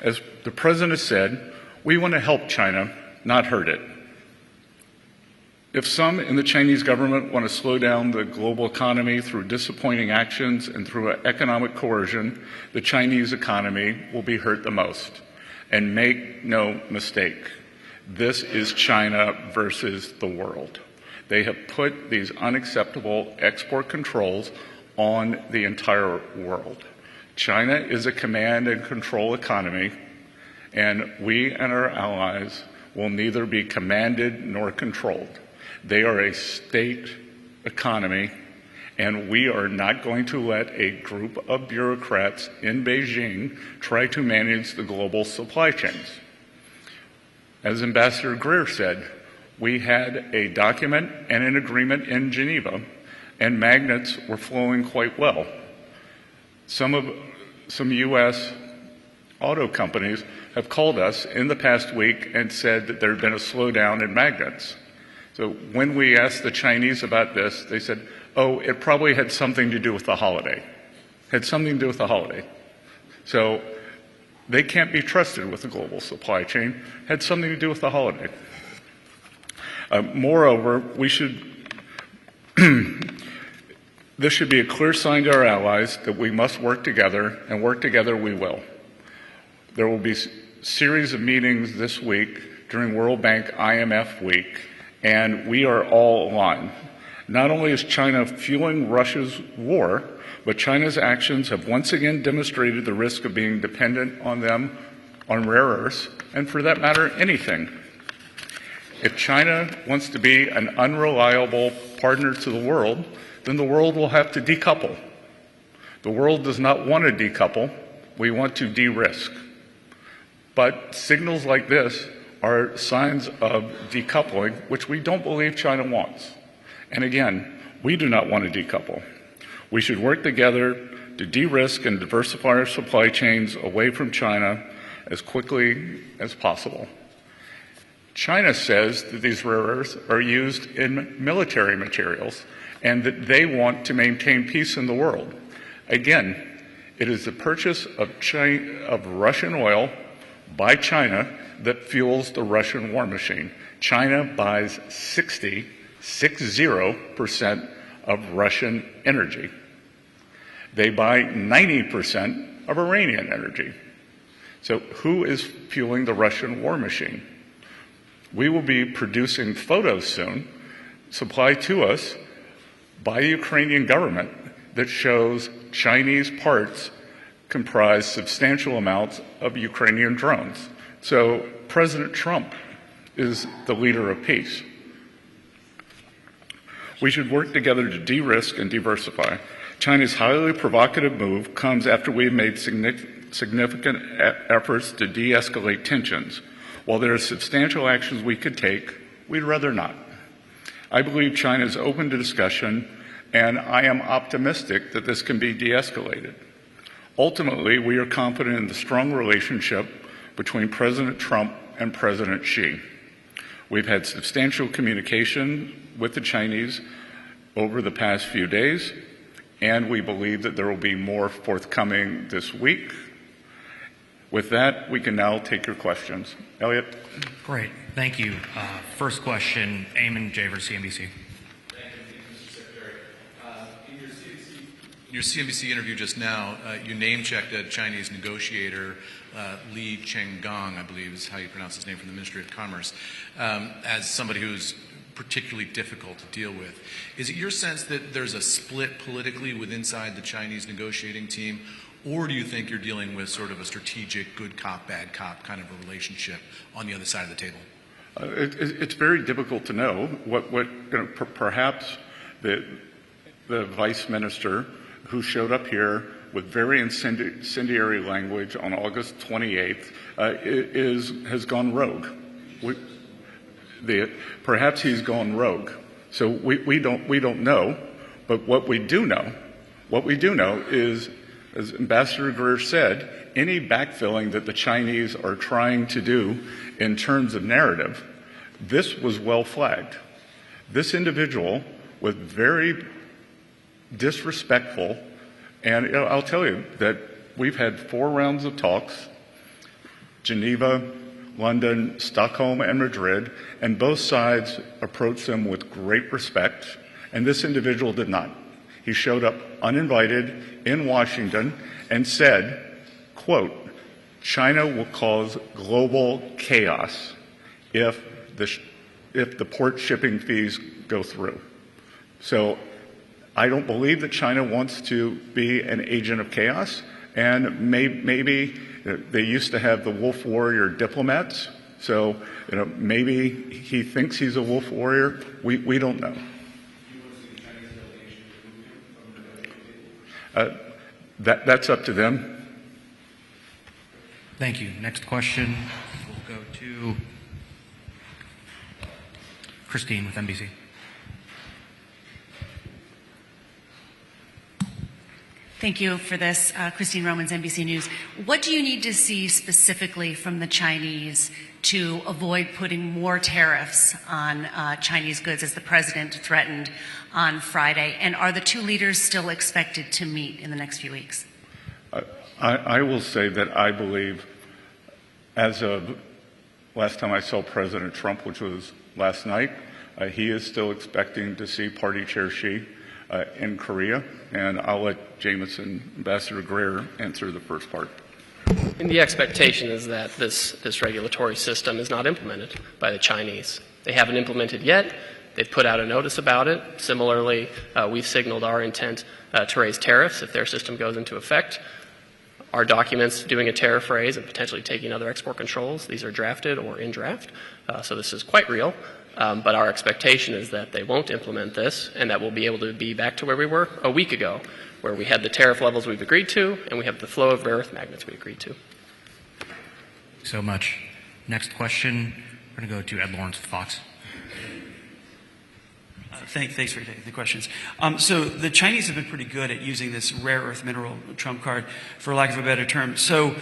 As the President said, we want to help China, not hurt it. If some in the Chinese government want to slow down the global economy through disappointing actions and through economic coercion, the Chinese economy will be hurt the most. And make no mistake, this is China versus the world. They have put these unacceptable export controls on the entire world. China is a command and control economy, and we and our allies will neither be commanded nor controlled. They are a state economy, and we are not going to let a group of bureaucrats in Beijing try to manage the global supply chains. As Ambassador Greer said, we had a document and an agreement in Geneva, and magnets were flowing quite well. Some U.S. auto companies have called us in the past week and said that there had been a slowdown in magnets. So when we asked the Chinese about this, they said, oh, it probably had something to do with the holiday. Had something to do with the holiday. So they can't be trusted with the global supply chain. Had something to do with the holiday. Moreover, this should be a clear sign to our allies that we must work together, and work together we will. There will be a series of meetings this week during World Bank IMF week, and we are all aligned. Not only is China fueling Russia's war, but China's actions have once again demonstrated the risk of being dependent on them on rare earths, and for that matter, anything. If China wants to be an unreliable partner to the world, then the world will have to decouple. The world does not want to decouple. We want to de-risk. But signals like this are signs of decoupling, which we don't believe China wants. And again, we do not want to decouple. We should work together to de-risk and diversify our supply chains away from China as quickly as possible. China says that these rare earths are used in military materials and that they want to maintain peace in the world. Again, it is the purchase of Russian oil by China that fuels the Russian war machine. China buys 60% of Russian energy. They buy 90% of Iranian energy. So who is fueling the Russian war machine? We will be producing photos soon, supplied to us by the Ukrainian government, that shows Chinese parts comprise substantial amounts of Ukrainian drones. So President Trump is the leader of peace. We should work together to de-risk and diversify. China's highly provocative move comes after we've made significant efforts to de-escalate tensions. While there are substantial actions we could take, we'd rather not. I believe China is open to discussion, and I am optimistic that this can be de-escalated. Ultimately, we are confident in the strong relationship between President Trump and President Xi. We've had substantial communication with the Chinese over the past few days, and we believe that there will be more forthcoming this week. With that, we can now take your questions. Elliot? Great. Thank you. First question, Eamon Javer, CNBC. Thank you, Mr. Secretary. In your CNBC interview just now, you name-checked a Chinese negotiator, Li Chengang, I believe is how you pronounce his name, from the Ministry of Commerce, as somebody who's particularly difficult to deal with. Is it your sense that there's a split politically inside the Chinese negotiating team, or do you think you're dealing with sort of a strategic good cop, bad cop kind of a relationship on the other side of the table? It's very difficult to know. Perhaps the vice minister who showed up here with very incendiary language on August 28th has gone rogue. Perhaps he's gone rogue. So we don't know. But what we do know is, as Ambassador Greer said, any backfilling that the Chinese are trying to do in terms of narrative, this was well flagged. This individual was very disrespectful, and I'll tell you that we've had 4 rounds of talks. Geneva, London, Stockholm, and Madrid, and both sides approached them with great respect, and this individual did not. He showed up uninvited in Washington and said, quote, "China will cause global chaos if the port shipping fees go through." So I don't believe that China wants to be an agent of chaos, and maybe they used to have the wolf warrior diplomats, so maybe he thinks he's a wolf warrior. We don't know. That's up to them. Thank you. Next question will go to Christine with NBC. Thank you for this. Christine Romans, NBC News. What do you need to see specifically from the Chinese to avoid putting more tariffs on Chinese goods, as the president threatened on Friday? And are the two leaders still expected to meet in the next few weeks? I will say that I believe, as of last time I saw President Trump, which was last night, he is still expecting to see Party Chair Xi in Korea, and I'll let Jameson, Ambassador Greer, answer the first part. And the expectation is that this regulatory system is not implemented by the Chinese. They haven't implemented yet. They've put out a notice about it. Similarly, we've signaled our intent to raise tariffs if their system goes into effect. Our documents doing a tariff raise and potentially taking other export controls, these are drafted or in draft, so this is quite real. But our expectation is that they won't implement this and that we'll be able to be back to where we were a week ago, where we had the tariff levels we've agreed to and we have the flow of rare earth magnets we agreed to. So much. Next question, we're going to go to Ed Lawrence with Fox. Thanks for taking the questions. So the Chinese have been pretty good at using this rare earth mineral trump card, for lack of a better term. So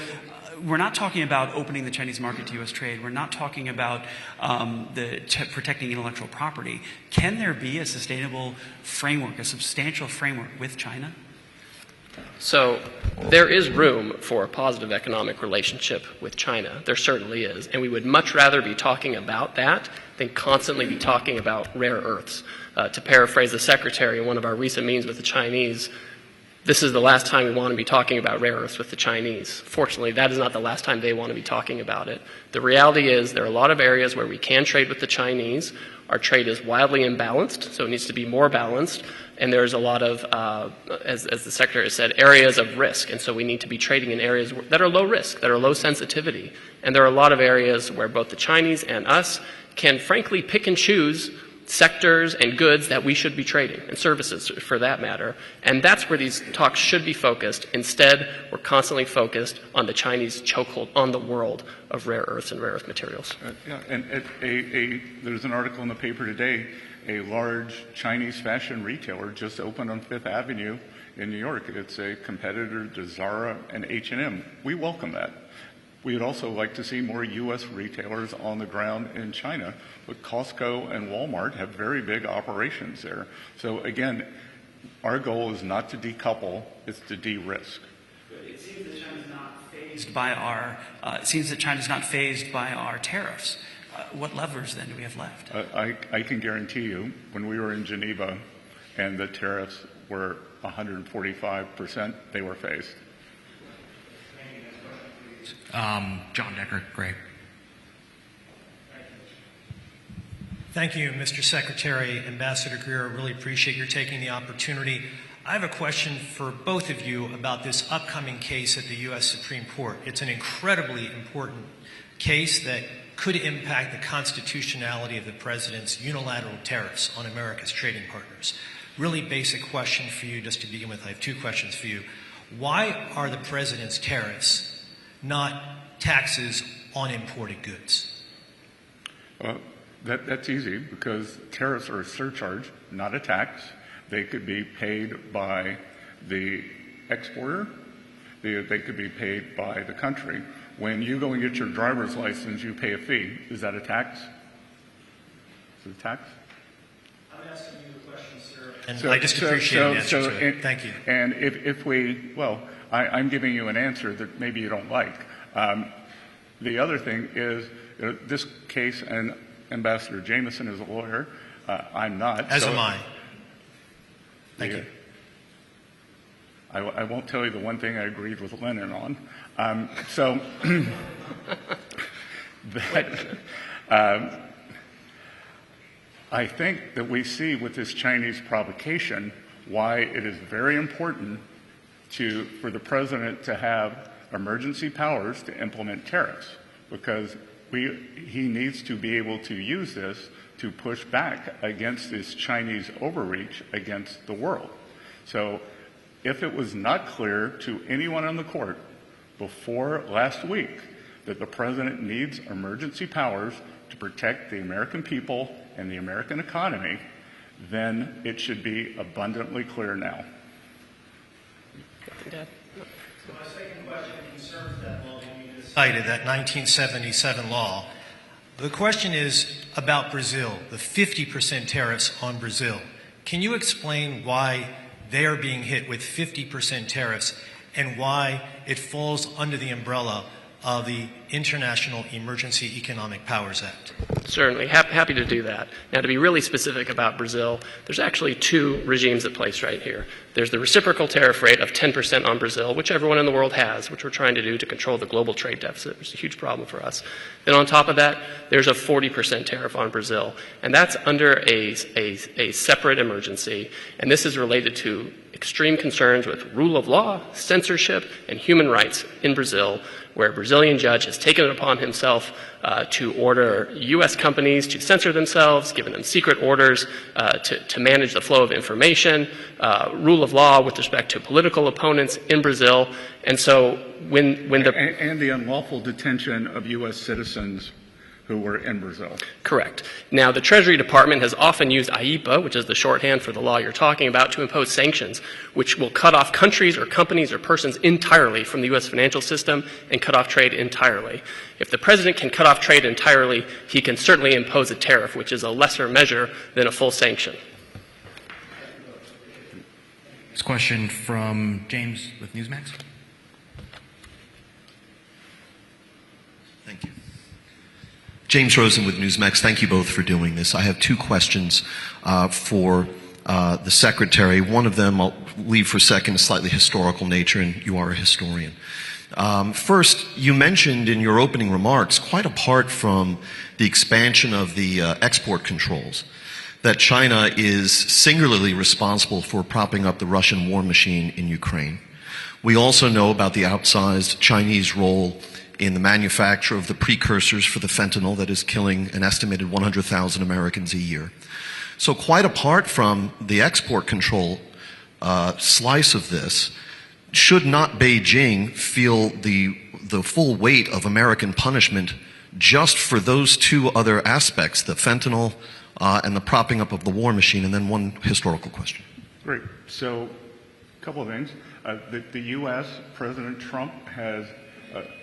we're not talking about opening the Chinese market to U.S. trade. We're not talking about protecting intellectual property. Can there be a sustainable framework, a substantial framework with China? So there is room for a positive economic relationship with China. There certainly is. And we would much rather be talking about that than constantly be talking about rare earths. To paraphrase the Secretary in one of our recent meetings with the Chinese, this is the last time we want to be talking about rare earths with the Chinese. Fortunately, that is not the last time they want to be talking about it. The reality is there are a lot of areas where we can trade with the Chinese. Our trade is wildly imbalanced, so it needs to be more balanced. And there's a lot of, as the Secretary said, areas of risk. And so we need to be trading in areas that are low risk, that are low sensitivity. And there are a lot of areas where both the Chinese and us can frankly pick and choose sectors and goods that we should be trading, and services for that matter. And that's where these talks should be focused. Instead, we're constantly focused on the Chinese chokehold on the world of rare earths and rare earth materials. There's an article in the paper today. A large Chinese fashion retailer just opened on Fifth Avenue in New York. It's a competitor to Zara and H&M. We welcome that. We would also like to see more U.S. retailers on the ground in China, but Costco and Walmart have very big operations there. So again, our goal is not to decouple, it's to de-risk. It seems that China's not phased by our. It seems that China's not phased by our tariffs. What levers then do we have left? I can guarantee you, when we were in Geneva and the tariffs were 145%, they were phased. John Decker, Greg. Thank you, Mr. Secretary. Ambassador Greer, I really appreciate your taking the opportunity. I have a question for both of you about this upcoming case at the U.S. Supreme Court. It's an incredibly important case that could impact the constitutionality of the president's unilateral tariffs on America's trading partners. Really basic question for you, just to begin with. I have two questions for you. Why are the president's tariffs not taxes on imported goods? That's easy, because tariffs are a surcharge, not a tax. They could be paid by the exporter. They could be paid by the country. When you go and get your driver's license, you pay a fee. Is that a tax? Is it a tax? I'm asking you the question, sir. And I just appreciate the answer to it. Thank you. And I'm giving you an answer that maybe you don't like. The other thing is, this case, and Ambassador Jameson is a lawyer, I'm not. As am I. Thank you. I won't tell you the one thing I agreed with Lennon on. I think that we see with this Chinese provocation why it is very important for the president to have emergency powers to implement tariffs, because he needs to be able to use this to push back against this Chinese overreach against the world. So if it was not clear to anyone on the court before last week that the president needs emergency powers to protect the American people and the American economy, then it should be abundantly clear now. So my second question concerns that law that you just cited, that 1977 law. The question is about Brazil, the 50% tariffs on Brazil. Can you explain why they are being hit with 50% tariffs and why it falls under the umbrella of the International Emergency Economic Powers Act? Certainly. Happy to do that. Now, to be really specific about Brazil, there's actually two regimes at place right here. There's the reciprocal tariff rate of 10% on Brazil, which everyone in the world has, which we're trying to do to control the global trade deficit, which is a huge problem for us. Then on top of that, there's a 40% tariff on Brazil, and that's under a separate emergency, and this is related to extreme concerns with rule of law, censorship, and human rights in Brazil, where a Brazilian judge has taken it upon himself to order U.S. companies to censor themselves, given them secret orders to manage the flow of information, rule of law with respect to political opponents in Brazil. And so when the... And the unlawful detention of U.S. citizens who were in Brazil. Correct. Now, the Treasury Department has often used IEPA, which is the shorthand for the law you're talking about, to impose sanctions, which will cut off countries or companies or persons entirely from the U.S. financial system and cut off trade entirely. If the president can cut off trade entirely, he can certainly impose a tariff, which is a lesser measure than a full sanction. This question from James with Newsmax. Thank you. James Rosen with Newsmax. Thank you both for doing this. I have two questions for the Secretary. One of them I'll leave for a second, a slightly historical nature, and you are a historian. First, you mentioned in your opening remarks, quite apart from the expansion of the export controls, that China is singularly responsible for propping up the Russian war machine in Ukraine. We also know about the outsized Chinese role in the manufacture of the precursors for the fentanyl that is killing an estimated 100,000 Americans a year. So quite apart from the export control slice of this, should not Beijing feel the full weight of American punishment just for those two other aspects, the fentanyl and the propping up of the war machine? And then one historical question. Great. So a couple of things. The U.S., President Trump has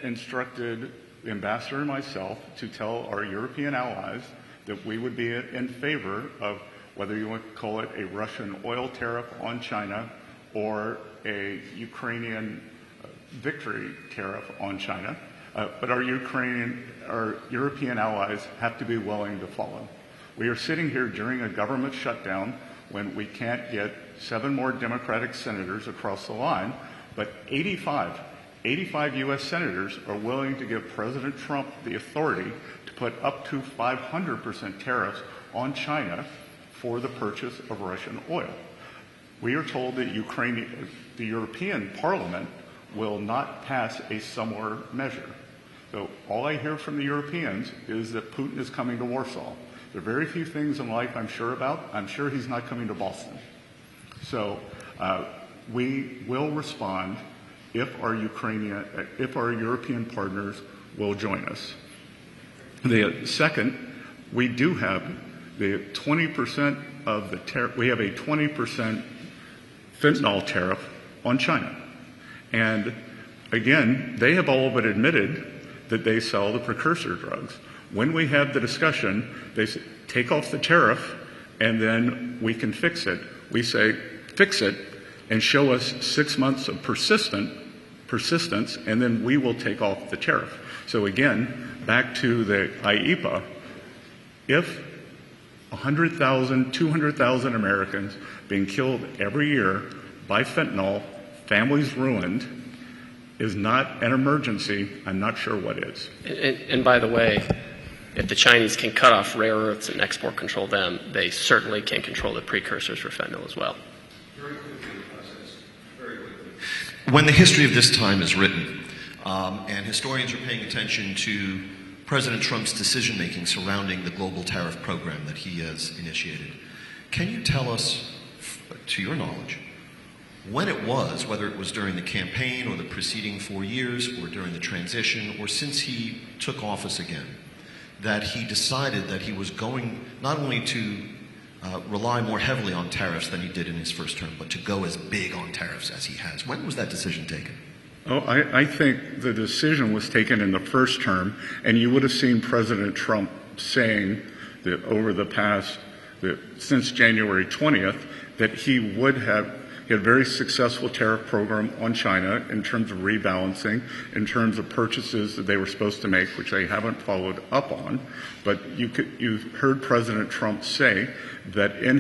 instructed the ambassador and myself to tell our European allies that we would be in favor of whether you want to call it a Russian oil tariff on China or a Ukrainian victory tariff on China. But our European allies have to be willing to follow. We are sitting here during a government shutdown when we can't get 7 more Democratic senators across the line, but 85 U.S. senators are willing to give President Trump the authority to put up to 500% tariffs on China for the purchase of Russian oil. We are told that the European Parliament will not pass a similar measure. So all I hear from the Europeans is that Putin is coming to Warsaw. There are very few things in life I'm sure about. I'm sure he's not coming to Boston. So we will respond if our European partners will join us. The second, we do have the 20% of the tariff. We have a 20% fentanyl tariff on China, and again, they have all but admitted that they sell the precursor drugs. When we have the discussion, they say, take off the tariff, and then we can fix it. We say, fix it, and show us 6 months of persistent persistence, and then we will take off the tariff. So again, back to the IEPA, if 100,000, 200,000 Americans being killed every year by fentanyl, families ruined, is not an emergency, I'm not sure what is. And by the way, if the Chinese can cut off rare earths and export control them, they certainly can control the precursors for fentanyl as well. When the history of this time is written, and historians are paying attention to President Trump's decision-making surrounding the global tariff program that he has initiated, can you tell us, to your knowledge, when it was, whether it was during the campaign or the preceding 4 years or during the transition or since he took office again, that he decided that he was going not only to rely more heavily on tariffs than he did in his first term, but to go as big on tariffs as he has? When was that decision taken? Oh, I think the decision was taken in the first term, and you would have seen President Trump saying that over the past, since January 20th, that he had a very successful tariff program on China in terms of rebalancing, in terms of purchases that they were supposed to make, which they haven't followed up on. But you heard President Trump say that in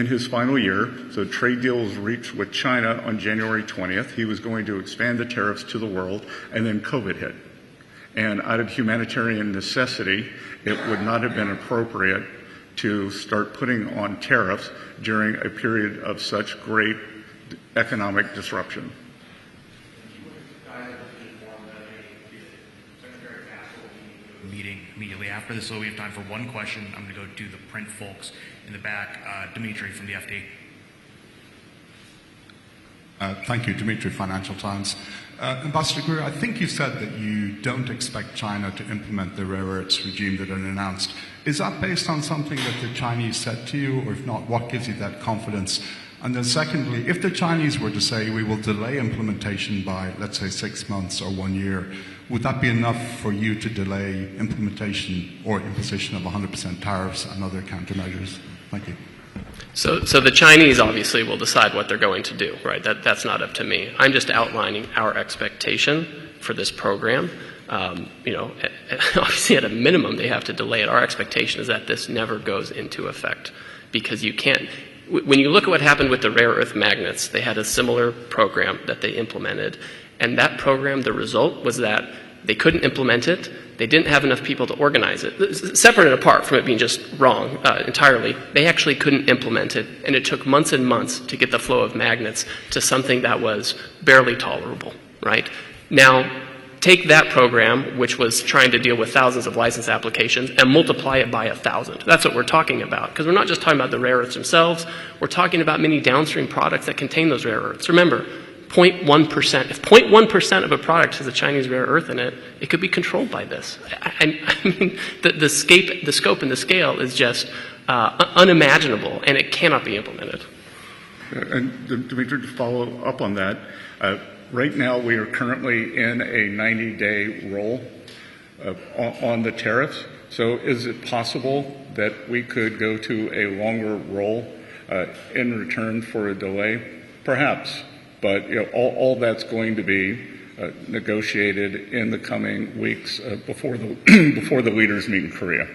his final year, so trade deal was reached with China on January 20th, he was going to expand the tariffs to the world, and then COVID hit. And out of humanitarian necessity, it would not have been appropriate to start putting on tariffs during a period of such great economic disruption. Meeting immediately after this, so we have time for one question. I'm going to go to the print folks in the back. Dimitri from the FT. Thank you, Dimitri, Financial Times. Ambassador Greer, I think you said that you don't expect China to implement the rare earths regime that it announced. Is that based on something that the Chinese said to you, or if not, what gives you that confidence? And then secondly, if the Chinese were to say we will delay implementation by, let's say, 6 months or 1 year, would that be enough for you to delay implementation or imposition of 100% tariffs and other countermeasures? Thank you. So the Chinese obviously will decide what they're going to do, right? That's not up to me. I'm just outlining our expectation for this program. Obviously at a minimum they have to delay it. Our expectation is that this never goes into effect, because you can't. When you look at what happened with the rare earth magnets, they had a similar program that they implemented, and that program, the result was that they couldn't implement it. They didn't have enough people to organize it. Separate and apart from it being just wrong entirely, they actually couldn't implement it, and it took months and months to get the flow of magnets to something that was barely tolerable, right? Now, take that program, which was trying to deal with thousands of license applications, and multiply it by 1,000. That's what we're talking about, because we're not just talking about the rare earths themselves, we're talking about many downstream products that contain those rare earths. Remember, 0.1%. If 0.1% of a product has a Chinese rare earth in it, it could be controlled by this. I mean, the scope and the scale is just unimaginable, and it cannot be implemented. And Dimitri, to follow up on that, right now we are currently in a 90-day roll on the tariffs. So is it possible that we could go to a longer roll in return for a delay? Perhaps. But all that's going to be negotiated in the coming weeks before the leaders meet in Korea.